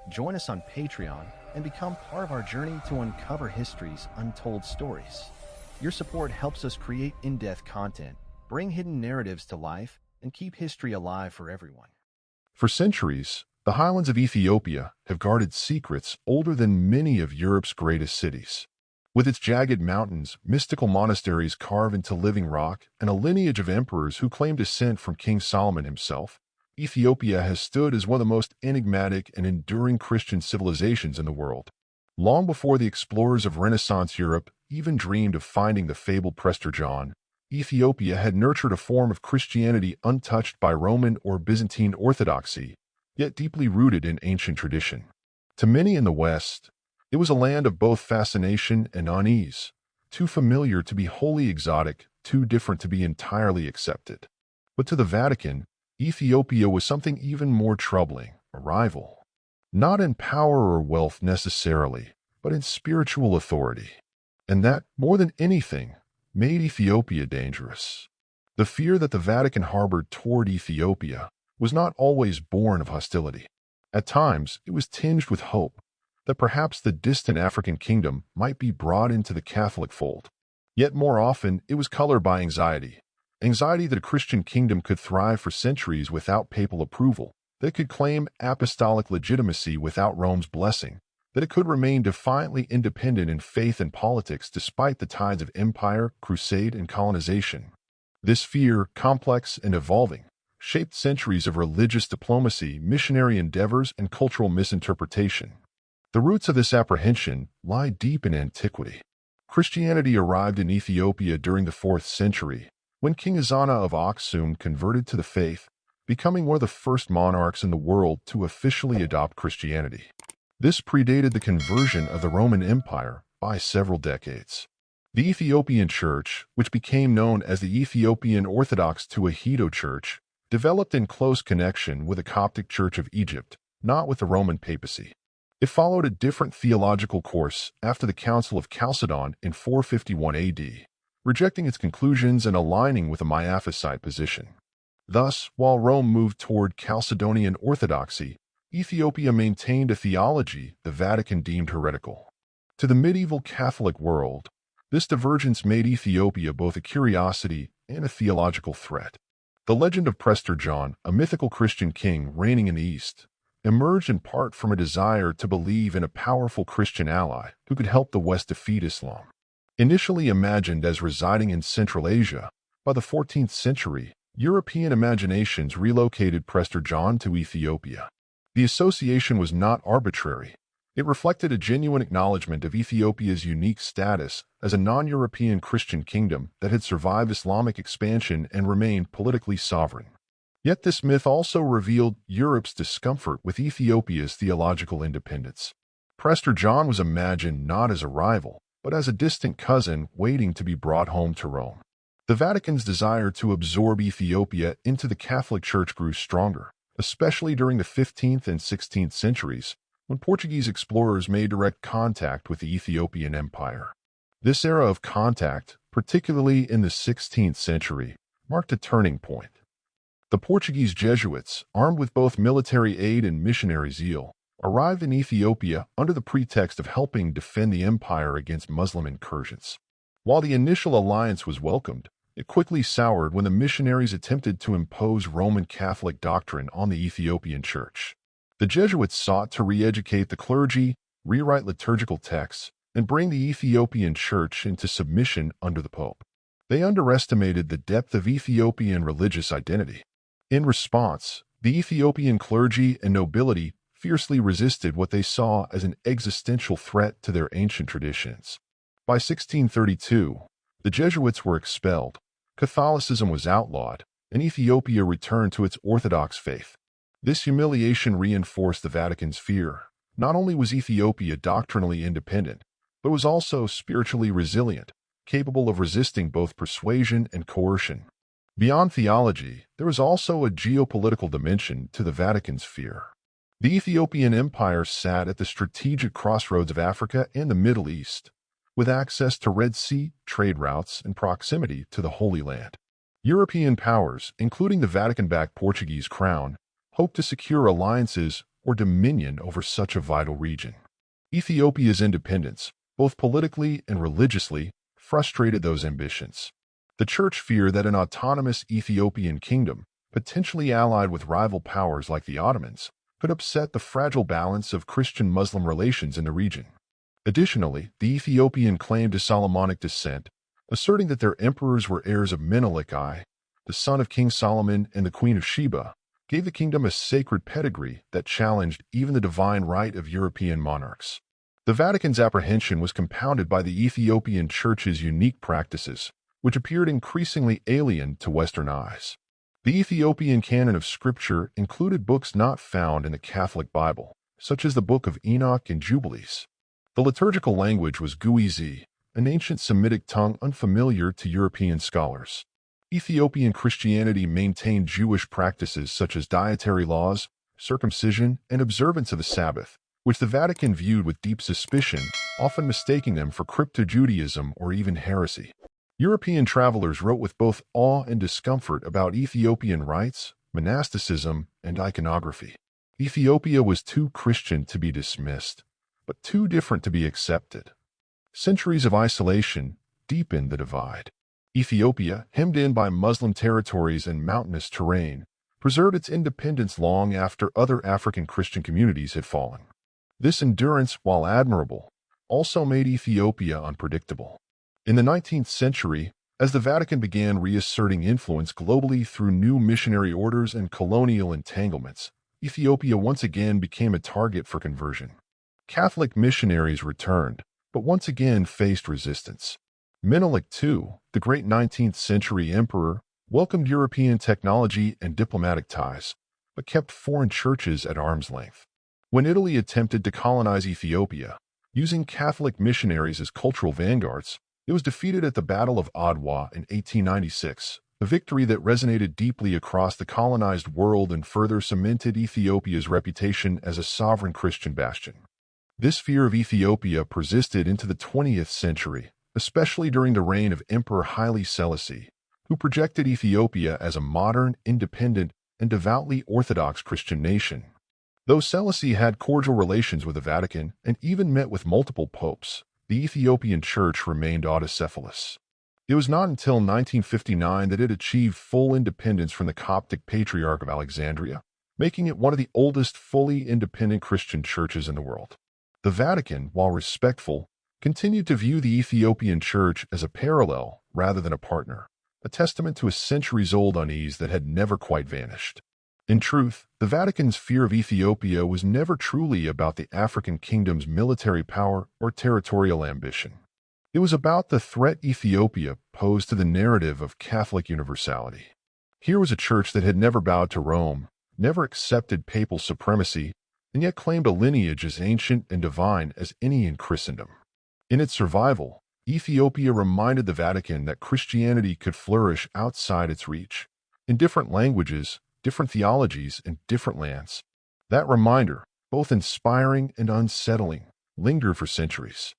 Join us on Patreon and become part of our journey to uncover history's untold stories. Your support helps us create in-depth content, bring hidden narratives to life, and keep history alive for everyone. For centuries, the highlands of Ethiopia have guarded secrets older than many of Europe's greatest cities. With its jagged mountains, mystical monasteries carved into living rock, and a lineage of emperors who claim descent from King Solomon himself, Ethiopia has stood as one of the most enigmatic and enduring Christian civilizations in the world. Long before the explorers of Renaissance Europe even dreamed of finding the fabled Prester John, Ethiopia had nurtured a form of Christianity untouched by Roman or Byzantine orthodoxy, yet deeply rooted in ancient tradition. To many in the West, it was a land of both fascination and unease, too familiar to be wholly exotic, too different to be entirely accepted. But to the Vatican, Ethiopia was something even more troubling, a rival. Not in power or wealth necessarily, but in spiritual authority. And that, more than anything, made Ethiopia dangerous. The fear that the Vatican harbored toward Ethiopia was not always born of hostility. At times, it was tinged with hope that perhaps the distant African kingdom might be brought into the Catholic fold. Yet more often, it was colored by anxiety. Anxiety that a Christian kingdom could thrive for centuries without papal approval, that it could claim apostolic legitimacy without Rome's blessing, that it could remain defiantly independent in faith and politics despite the tides of empire, crusade, and colonization. This fear, complex and evolving, shaped centuries of religious diplomacy, missionary endeavors, and cultural misinterpretation. The roots of this apprehension lie deep in antiquity. Christianity arrived in Ethiopia during the 4th century, when King Ezana of Aksum converted to the faith, becoming one of the first monarchs in the world to officially adopt Christianity. This predated the conversion of the Roman Empire by several decades. The Ethiopian Church, which became known as the Ethiopian Orthodox Tewahedo Church, developed in close connection with the Coptic Church of Egypt, not with the Roman papacy. It followed a different theological course after the Council of Chalcedon in 451 AD, rejecting its conclusions and aligning with a Miaphysite position. Thus, while Rome moved toward Chalcedonian orthodoxy, Ethiopia maintained a theology the Vatican deemed heretical. To the medieval Catholic world, this divergence made Ethiopia both a curiosity and a theological threat. The legend of Prester John, a mythical Christian king reigning in the East, emerged in part from a desire to believe in a powerful Christian ally who could help the West defeat Islam. Initially imagined as residing in Central Asia, by the 14th century, European imaginations relocated Prester John to Ethiopia. The association was not arbitrary. It reflected a genuine acknowledgement of Ethiopia's unique status as a non-European Christian kingdom that had survived Islamic expansion and remained politically sovereign. Yet this myth also revealed Europe's discomfort with Ethiopia's theological independence. Prester John was imagined not as a rival, but as a distant cousin waiting to be brought home to Rome. The Vatican's desire to absorb Ethiopia into the Catholic Church grew stronger, especially during the 15th and 16th centuries, when Portuguese explorers made direct contact with the Ethiopian Empire. This era of contact, particularly in the 16th century, marked a turning point. The Portuguese Jesuits, armed with both military aid and missionary zeal, arrived in Ethiopia under the pretext of helping defend the empire against Muslim incursions. While the initial alliance was welcomed, it quickly soured when the missionaries attempted to impose Roman Catholic doctrine on the Ethiopian Church. The Jesuits sought to re-educate the clergy, rewrite liturgical texts, and bring the Ethiopian Church into submission under the Pope. They underestimated the depth of Ethiopian religious identity. In response, the Ethiopian clergy and nobility fiercely resisted what they saw as an existential threat to their ancient traditions. By 1632, the Jesuits were expelled, Catholicism was outlawed, and Ethiopia returned to its Orthodox faith. This humiliation reinforced the Vatican's fear. Not only was Ethiopia doctrinally independent, but was also spiritually resilient, capable of resisting both persuasion and coercion. Beyond theology, there was also a geopolitical dimension to the Vatican's fear. The Ethiopian Empire sat at the strategic crossroads of Africa and the Middle East, with access to Red Sea, trade routes, and proximity to the Holy Land. European powers, including the Vatican-backed Portuguese crown, hoped to secure alliances or dominion over such a vital region. Ethiopia's independence, both politically and religiously, frustrated those ambitions. The Church feared that an autonomous Ethiopian kingdom, potentially allied with rival powers like the Ottomans, could upset the fragile balance of Christian-Muslim relations in the region. Additionally, the Ethiopian claimed to Solomonic descent, asserting that their emperors were heirs of Menelik I, the son of King Solomon and the Queen of Sheba, gave the kingdom a sacred pedigree that challenged even the divine right of European monarchs. The Vatican's apprehension was compounded by the Ethiopian Church's unique practices, which appeared increasingly alien to Western eyes. The Ethiopian canon of Scripture included books not found in the Catholic Bible, such as the Book of Enoch and Jubilees. The liturgical language was Guizi, an ancient Semitic tongue unfamiliar to European scholars. Ethiopian Christianity maintained Jewish practices such as dietary laws, circumcision, and observance of the Sabbath, which the Vatican viewed with deep suspicion, often mistaking them for crypto-Judaism or even heresy. European travelers wrote with both awe and discomfort about Ethiopian rites, monasticism, and iconography. Ethiopia was too Christian to be dismissed, but too different to be accepted. Centuries of isolation deepened the divide. Ethiopia, hemmed in by Muslim territories and mountainous terrain, preserved its independence long after other African Christian communities had fallen. This endurance, while admirable, also made Ethiopia unpredictable. In the 19th century, as the Vatican began reasserting influence globally through new missionary orders and colonial entanglements, Ethiopia once again became a target for conversion. Catholic missionaries returned, but once again faced resistance. Menelik II, the great 19th century emperor, welcomed European technology and diplomatic ties, but kept foreign churches at arm's length. When Italy attempted to colonize Ethiopia, using Catholic missionaries as cultural vanguards, it was defeated at the Battle of Adwa in 1896, a victory that resonated deeply across the colonized world and further cemented Ethiopia's reputation as a sovereign Christian bastion. This fear of Ethiopia persisted into the 20th century, especially during the reign of Emperor Haile Selassie, who projected Ethiopia as a modern, independent, and devoutly Orthodox Christian nation. Though Selassie had cordial relations with the Vatican and even met with multiple popes, the Ethiopian Church remained autocephalous. It was not until 1959 that it achieved full independence from the Coptic Patriarch of Alexandria, making it one of the oldest fully independent Christian churches in the world. The Vatican, while respectful, continued to view the Ethiopian Church as a parallel rather than a partner, a testament to a centuries-old unease that had never quite vanished. In truth, the Vatican's fear of Ethiopia was never truly about the African kingdom's military power or territorial ambition. It was about the threat Ethiopia posed to the narrative of Catholic universality. Here was a church that had never bowed to Rome, never accepted papal supremacy, and yet claimed a lineage as ancient and divine as any in Christendom. In its survival, Ethiopia reminded the Vatican that Christianity could flourish outside its reach, in different languages, different theologies, and different lands. That reminder, both inspiring and unsettling, lingered for centuries.